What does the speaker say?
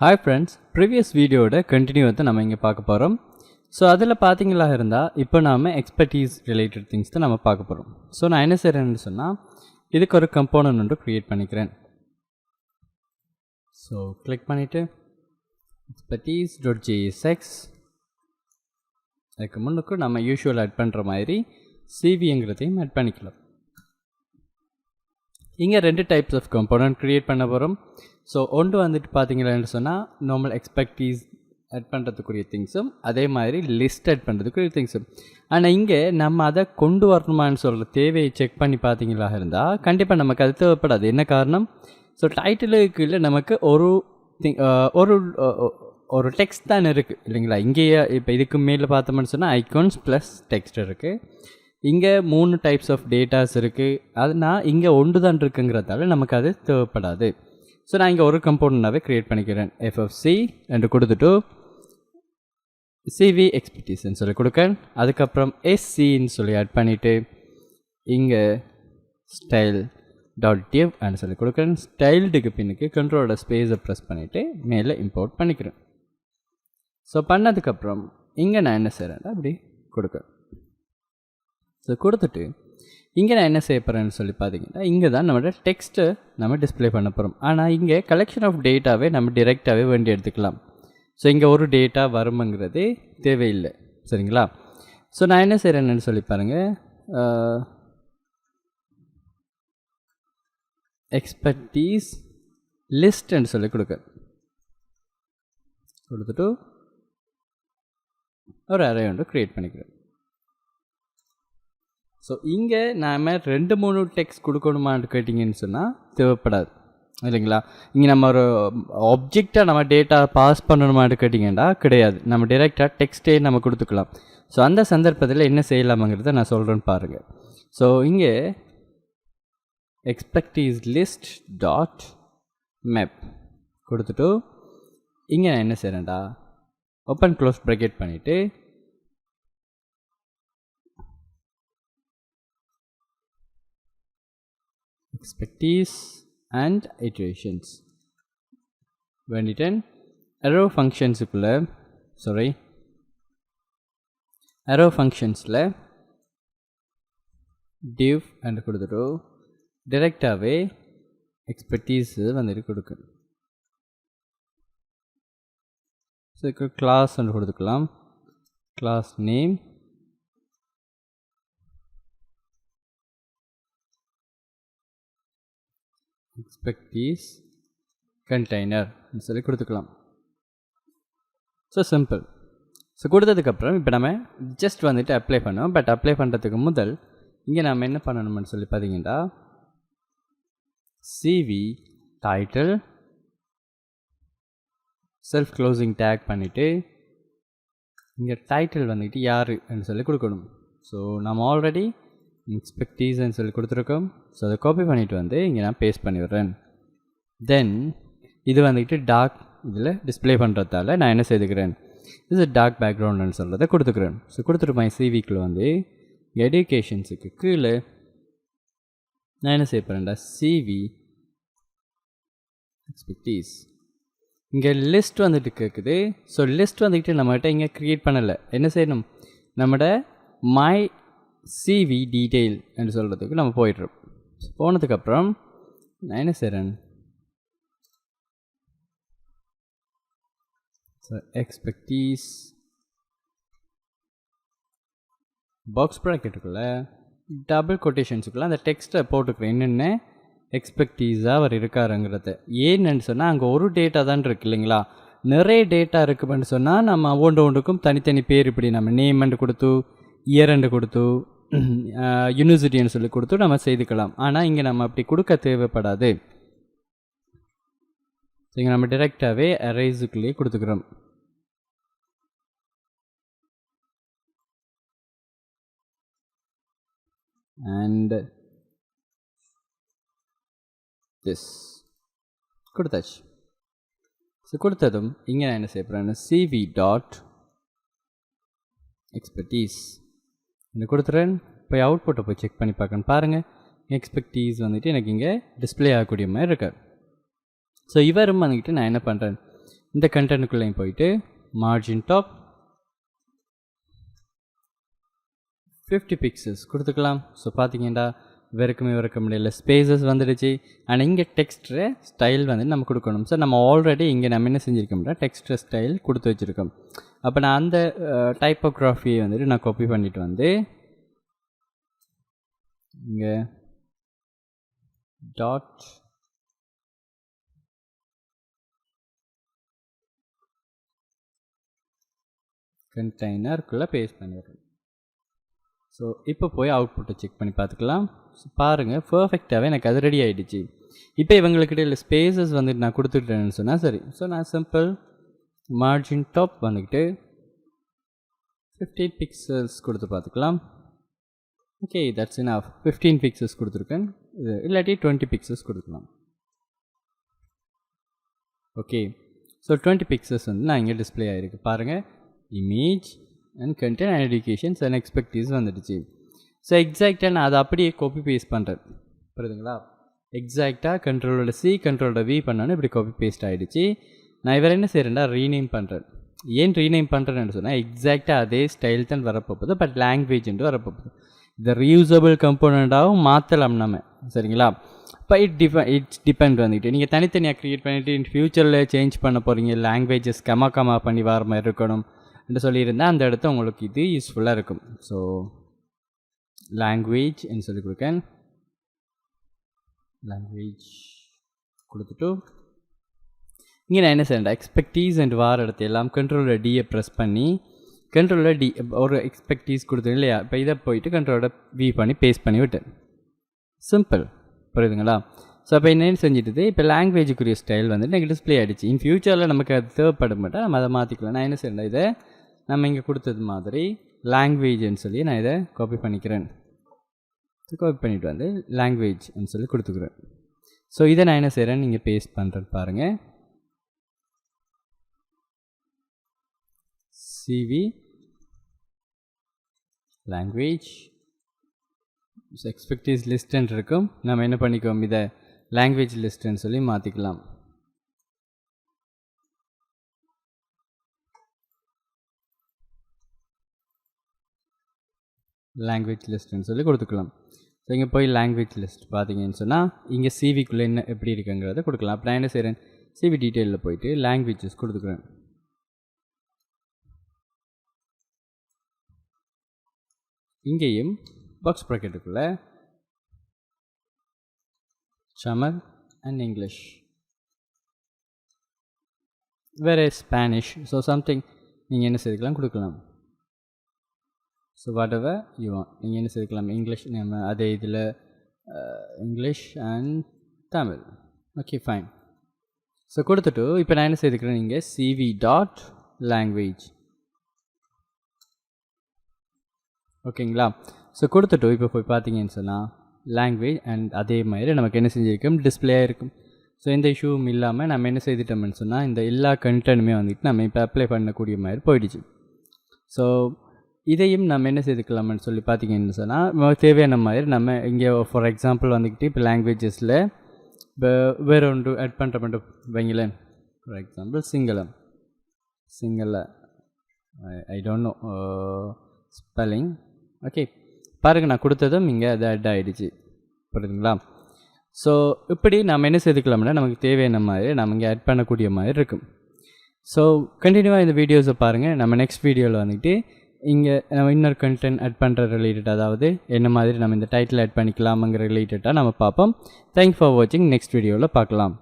Hi friends, previous வீடியோட continue வந்து நம்ம இங்கே பார்க்க போகிறோம். ஸோ அதில் பார்த்தீங்களா இருந்தால் இப்போ நாம் எக்ஸ்பர்டீஸ் ரிலேட்டட் திங்ஸ் தான் நம்ம பார்க்க போகிறோம். ஸோ நான் என்ன செய்கிறேன்னு சொன்னால் இதுக்கு ஒரு கம்போனன்ட் ஒன்று க்ரியேட் பண்ணிக்கிறேன். ஸோ கிளிக் பண்ணிவிட்டு expertise.jsx அதுக்கு முன்னுக்கு நம்ம யூஷுவல் ஆட் பண்ணுற மாதிரி சிவிங்கிறதையும் ஆட் பண்ணிக்கலாம். இங்கே 2 டைப்ஸ் ஆஃப் கம்போனன்ட் க்ரியேட் பண்ண போகிறோம். ஸோ ஒன்று வந்துட்டு பார்த்தீங்களான்னு சொன்னால் நார்மல் எக்ஸ்பர்டீஸ் ஆட் பண்ணுறதுக்குரிய திங்ஸும் அதே மாதிரி லிஸ்ட் ஆட் பண்ணுறதுக்குரிய திங்ஸும். ஆனால் இங்கே நம்ம அதை கொண்டு வரணுமான்னு சொல்கிற தேவையை செக் பண்ணி பார்த்தீங்களா இருந்தால் கண்டிப்பாக நமக்கு அது தேவைப்படாது. என்ன காரணம்? ஸோ டைட்டிலுக்கு இல்லை நமக்கு ஒரு டெக்ஸ்ட் தான் இருக்குது இல்லைங்களா. இங்கேயே இப்போ இதுக்கு மேலே பார்த்தோம்னு சொன்னால் ஐகான்ஸ் ப்ளஸ் டெக்ஸ்ட் இருக்குது. இங்கே 3 டைப்ஸ் ஆஃப் டேட்டாஸ் இருக்குது. அதுனால் இங்கே ஒன்று தான் இருக்குங்கிறதால நமக்கு அது தேவைப்படாது. ஸோ நான் இங்கே ஒரு கம்போனண்டாகவே க்ரியேட் பண்ணிக்கிறேன். எஃப்எஃப்சி என்று கொடுத்துட்டு சிவி எக்ஸ்பர்டீஸ்ன்னு சொல்லி கொடுக்கேன். அதுக்கப்புறம் எஸ்சின்னு சொல்லி ஆட் பண்ணிவிட்டு இங்கே ஸ்டைல் .div அப்படின்னு சொல்லி கொடுக்குறேன். ஸ்டைல்டுக்கு பின்னுக்கு கண்ட்ரோலோட ஸ்பேஸை ப்ரெஸ் பண்ணிவிட்டு மேலே இம்போர்ட் பண்ணிக்கிறேன். ஸோ பண்ணதுக்கப்புறம் இங்கே நான் என்ன செய்கிறேன்னா அப்படி கொடுக்குறேன். ஸோ கொடுத்துட்டு இங்கே நான் என்ன செய்ய போகிறேன்னு சொல்லி பார்த்தீங்கன்னா இங்கே தான் நம்மளோட டெக்ஸ்ட்டை நம்ம டிஸ்பிளே பண்ண போகிறோம். ஆனால் இங்கே கலெக்ஷன் ஆஃப் டேட்டாவே நம்ம டிரெக்டாகவே வேண்டி எடுத்துக்கலாம். ஸோ இங்கே ஒரு டேட்டா வருமங்கிறதே தேவையில்லை, சரிங்களா. ஸோ நான் என்ன செய்கிறேன்னு சொல்லி பாருங்கள். எக்ஸ்பர்டீஸ் லிஸ்ட்ன்னு சொல்லி கொடுத்துட்டு ஒரு அரே ஒன்று க்ரியேட் பண்ணிக்கிறேன். ஸோ இங்கே நாம் 2-3 டெக்ஸ்ட் கொடுக்கணுமான்னு கேட்டிங்கன்னு சொன்னால் தேவைப்படாது இல்லைங்களா. இங்கே நம்ம ஒரு ஆப்ஜெக்டாக நம்ம டேட்டா பாஸ் பண்ணணுமான்னு கேட்டிங்கன்னா கிடையாது. நம்ம டைரெக்டாக டெக்ஸ்ட்டே நம்ம கொடுத்துக்கலாம். ஸோ அந்த சந்தர்ப்பத்தில் என்ன செய்யலாமாங்கிறத நான் சொல்கிறேன்னு பாருங்கள். ஸோ இங்கே எக்ஸ்பர்டீஸ் லிஸ்ட் டாட் மேப் கொடுத்துட்டு இங்கே நான் என்ன செய்கிறேன்டா ஓப்பன் க்ளோஸ் ப்ராக்கெட் பண்ணிவிட்டு expertise and iterations வேண்டிட்டேன். arrow functionsல div and கொடுத்துட்டு டைரெக்டாகவே எக்ஸ்பர்டீஸ் வந்துட்டு கொடுக்கு. ஸோ இதுக்கு கிளாஸ் ஒன்று கொடுத்துக்கலாம். கிளாஸ் நேம் எக்ஸ்பர்டீஸ் கண்டெய்னர் சொல்லி கொடுத்துக்கலாம். So simple. ஸோ கொடுத்ததுக்கப்புறம் இப்போ நம்ம ஜஸ்ட் வந்துட்டு அப்ளை பண்ணோம். பட் அப்ளை பண்ணுறதுக்கு முதல் இங்கே நம்ம என்ன பண்ணணும்னு சொல்லி பார்த்தீங்கன்னா CV title self closing tag பண்ணிவிட்டு இங்கே டைட்டில் வந்துட்டு யாருன்னு சொல்லி கொடுக்கணும். ஸோ நம்ம ஆல்ரெடி எக்ஸ்பர்டீஸ்ன்னு சொல்லி கொடுத்துருக்கோம். ஸோ அதை காப்பி பண்ணிவிட்டு வந்து இங்கே நான் பேஸ்ட் பண்ணிவிடுறேன். தென் இது வந்துக்கிட்டு டார்க் இதில் டிஸ்பிளே பண்ணுறதால நான் என்ன செய்துக்கிறேன், இது டார்க் பேக்ரவுண்டுன்னு சொல்கிறத கொடுத்துக்கிறேன். ஸோ கொடுத்துட்டு மை சிவிக்கில் வந்து எஜுகேஷன்ஸுக்கு கீழே நான் என்ன செய்ய போகிறேன்டா சிவி எக்ஸ்பர்டீஸ். இங்கே லிஸ்ட் வந்துட்டு கேட்குது. ஸோ லிஸ்ட் வந்துக்கிட்டு நம்மகிட்ட இங்கே க்ரியேட் பண்ணலை. என்ன செய்யணும், நம்மளோட மை சிவி டீட்டெயில் என்று சொல்கிறதுக்கு நம்ம போய்ட்றோம். போனதுக்கப்புறம் நான் என்ன செய்கிறேன், ஸோ எக்ஸ்பர்டீஸ் பாக்ஸ் ப்ராக்கெட்டுக்குள்ளே டபுள் கொட்டேஷன்ஸுக்குள்ளே அந்த டெக்ஸ்ட்டை போட்டுக்கிறேன். என்னென்ன எக்ஸ்பர்டீஸாக அவர் இருக்காருங்கிறத. ஏன்னு சொன்னால் அங்கே ஒரு டேட்டா தான் இருக்குது இல்லைங்களா. நிறைய டேட்டா இருக்குன்னு சொன்னால் நம்ம ஒன்றுக்கும் தனித்தனி பேர் இப்படி நம்ம நேம் கொடுத்து இயர் கொடுத்து யூனிவர்சிட்டின்னு சொல்லி கொடுத்து நம்ம செய்துக்கலாம். ஆனால் இங்கே நம்ம அப்படி கொடுக்க தேவைப்படாது. இங்கே நம்ம டைரெக்டாகவே அரேஸுக்குள்ளேயே கொடுத்துக்கிறோம். அண்ட் திஸ் கொடுத்தாச்சு. ஸோ கொடுத்ததும் இங்கே நான் என்ன செய்ய போகிறேன்னு சிவி டாட் எக்ஸ்பர்டீஸ் இந்த கொடுத்துறேன். போய் அவுட்புட்டை போய் செக் பண்ணி பார்க்கணும். பாருங்கள் எக்ஸ்பர்டீஸ் வந்துட்டு எனக்கு இங்கே டிஸ்பிளே ஆகக்கூடிய மாதிரி இருக்காது. ஸோ இவரும் வந்துக்கிட்டு நான் என்ன பண்ணுறேன், இந்த கண்டென்ட்டுக்குள்ளேயும் போயிட்டு மார்ஜின் டாப் 50 பிக்சல்ஸ் கொடுத்துக்கலாம். ஸோ பார்த்தீங்கன்னா விறக்க முடியல ஸ்பேசஸ் வந்துடுச்சு. அண்ட் இங்கே டெக்ஸ்ட்ரு ஸ்டைல் வந்து நம்ம கொடுக்கணும். ஸோ நம்ம ஆல்ரெடி இங்கே நம்ம என்ன செஞ்சுருக்கோம்னா டெக்ஸ்ட்ரு ஸ்டைல் கொடுத்து வச்சுருக்கோம். அப்போ நான் அந்த டைப்போகிராஃபியை வந்துட்டு நான் காப்பி பண்ணிட்டு வந்து இங்கே டாட் கண்டெய்னருக்குள்ளே பேஸ்ட் பண்ணிடுறேன். ஸோ இப்போ போய் அவுட்புட்டை செக் பண்ணி பார்த்துக்கலாம். ஸோ பாருங்கள் பர்ஃபெக்டாகவே எனக்கு அது ரெடி ஆகிடுச்சு. இப்போ இவங்கக்கிட்ட இல்லை ஸ்பேசஸ் வந்துட்டு நான் கொடுத்துட்டேன்னு சொன்னால் சரி. ஸோ நான் சிம்பிள் மார்ஜின் டாப் வந்துக்கிட்டு 15 பிக்சல்ஸ் கொடுத்து பார்த்துக்கலாம். Okay, that's enough. 15 பிக்சல்ஸ் கொடுத்துருக்கேன். இது இல்லாட்டி 20 பிக்சல்ஸ் கொடுக்கலாம். ஓகே, ஸோ 20 பிக்சல்ஸ் வந்து நான் இங்கே டிஸ்பிளே ஆகிருக்கு. பாருங்கள், image and content and educations and expertise வந்துடுச்சு. ஸோ எக்ஸாக்டாக நான் அதை அப்படியே காப்பி பேஸ்ட் பண்ணுறேன். புரியுதுங்களா? எக்ஸாக்டாக கண்ட்ரோலோட சி கண்ட்ரோலோட வி பண்ணோன்னு இப்படி காப்பி பேஸ்ட் ஆகிடுச்சு. நான் இவர் என்ன செய்கிறேன்டா ரீநேம் பண்ணுறேன். ஏன் ரீநேம் பண்ணுறேன்னு சொன்னால் எக்ஸாக்டாக அதே ஸ்டைல் தான் வரப்போகுது, பட் லாங்குவேஜ்ன்ட்டு வரப்போகுது. இந்த ரீயூசபிள் கம்போனண்ட்டாகவும் மாற்றலாம் நம்ம. சரிங்களா? இப்போ இட்ஸ் டிபெண்ட் வந்துக்கிட்டு நீங்கள் தனித்தனியாக க்ரியேட் பண்ணிவிட்டு இன் ஃப்யூச்சரில் சேஞ்ச் பண்ண போகிறீங்க, லாங்குவேஜஸ் கமா பண்ணி வர மாதிரி இருக்கணும் என்று சொல்லியிருந்தால் அந்த இடத்த உங்களுக்கு இது யூஸ்ஃபுல்லாக இருக்கும். ஸோ லாங்குவேஜ் என்று சொல்லி கொடுக்கேன். லாங்குவேஜ் கொடுத்துட்டு இங்கே நான் என்ன செய்யறேன் எக்ஸ்பெக்டீஸ் அண்ட் வார இடத்த எல்லாம் கண்ட்ரோலோட டியை ப்ரெஸ் பண்ணி கண்ட்ரோலோட டி ஒரு எக்ஸ்பெக்டீஸ் கொடுத்தேன் இல்லையா? இப்போ இதை போயிட்டு கண்ட்ரோலோட வி பண்ணி பேஸ்ட் பண்ணி விட்டேன். சிம்பிள். புரியுதுங்களா? ஸோ அப்போ என்னென்னு செஞ்சுட்டு இப்போ லாங்குவேஜுக்குரிய ஸ்டைல் வந்துட்டு எனக்கு டிஸ்பிளே ஆகிடுச்சு. இன் ஃபியூச்சரில் நமக்கு அது தேவைப்பட மாட்டேன், நம்ம அதை மாற்றிக்கலாம். நான் என்ன செய்யறேன், இதை நம்ம இங்கே கொடுத்தது மாதிரி லாங்குவேஜ்னு சொல்லி நான் இதை காப்பி பண்ணிக்கிறேன். காப்பி பண்ணிவிட்டு வந்து லாங்குவேஜ்னு சொல்லி கொடுத்துக்கிறேன். ஸோ இதை நான் என்ன செய்கிறேன், நீங்கள் பேஸ்ட் பண்ணுறேன் பாருங்கள். சிவி லாங்குவேஜ் எக்ஸ்பெக்டீஸ் லிஸ்ட்ன்னு இருக்கும். நம்ம என்ன பண்ணிக்குவோம், இதை லாங்குவேஜ் லிஸ்ட்ன்னு சொல்லி மாற்றிக்கலாம். லாங்குவேஜ் லிஸ்ட்ன்னு சொல்லி கொடுத்துக்கலாம். ஸோ இங்கே போய் லாங்குவேஜ் லிஸ்ட் பார்த்தீங்கன்னு சொன்னால் இங்கே சிவிக்குள்ளே என்ன எப்படி இருக்குங்கிறத கொடுக்கலாம். அப்போ நான் என்ன செய்கிறேன், சிவி டீட்டெயிலில் போயிட்டு லாங்குவேஜஸ் கொடுத்துக்கிறேன். இங்கேயும் பாக்ஸ் ப்ராக்கெட்டுக்குள்ளே தமிழ் அண்ட் இங்கிலீஷ், வேறு ஸ்பானிஷ், ஸோ சம்திங் நீங்கள் என்ன செய்துக்கலாம் கொடுக்கலாம். So what ever you want நீங்கள் என்ன செய்துக்கலாம். இங்கிலீஷ் நம்ம அதே இதில் English and Tamil. Okay, fine. So கொடுத்துட்டு இப்போ நான் என்ன செய்துக்கிறேன், நீங்கள் சிவி டாட் லாங்குவேஜ். ஓகேங்களா? ஸோ கொடுத்துட்டு இப்போ போய் பார்த்தீங்கன்னு சொன்னால் லாங்குவேஜ் அண்ட் அதே மாதிரி நமக்கு என்ன செஞ்சுருக்கோம், டிஸ்பிளே இருக்கும். ஸோ எந்த இஷ்யூவும் இல்லாமல் நம்ம என்ன செய்துட்டோம்னு சொன்னால் இந்த எல்லா கண்டென்ட்டுமே வந்துட்டு நம்ம இப்போ அப்ளை பண்ணக்கூடிய மாதிரி போயிடுச்சு. ஸோ இதையும் நம்ம என்ன செய்துக்கலாம்னு சொல்லி பார்த்தீங்கன்னு சொன்னால் தேவையான மாதிரி நம்ம இங்கே ஃபார் எக்ஸாம்பிள் வந்துக்கிட்டு இப்போ லாங்குவேஜஸில் இப்போ வேறு ஒன்று ஆட் பண்ணுற மட்டும் வைங்களேன். For example Sinhala I don't know spelling. Okay, பாருங்கள் நான் கொடுத்ததும் இங்கே அது ஆட் ஆகிடுச்சு. புரியுதுங்களா? ஸோ இப்படி நம்ம என்ன செய்துக்கலாம்னா நமக்கு தேவையான மாதிரி நம்ம இங்கே ஆட் பண்ணக்கூடிய மாதிரி இருக்கும். ஸோ கண்டினியூவாக இந்த வீடியோஸை பாருங்கள். நம்ம நெக்ஸ்ட் வீடியோவில் வந்துட்டு இங்கே நம்ம இன்னொரு கண்டென்ட் ஆட் பண்ணுற ரிலேட்டட், அதாவது என்ன மாதிரி நம்ம இந்த டைட்டில் ஆட் பண்ணிக்கலாமுங்கிற ரிலேட்டடாக நம்ம பார்ப்போம். தேங்க்ஸ் ஃபார் வாட்சிங். நெக்ஸ்ட் வீடியோவில் பார்க்கலாம்.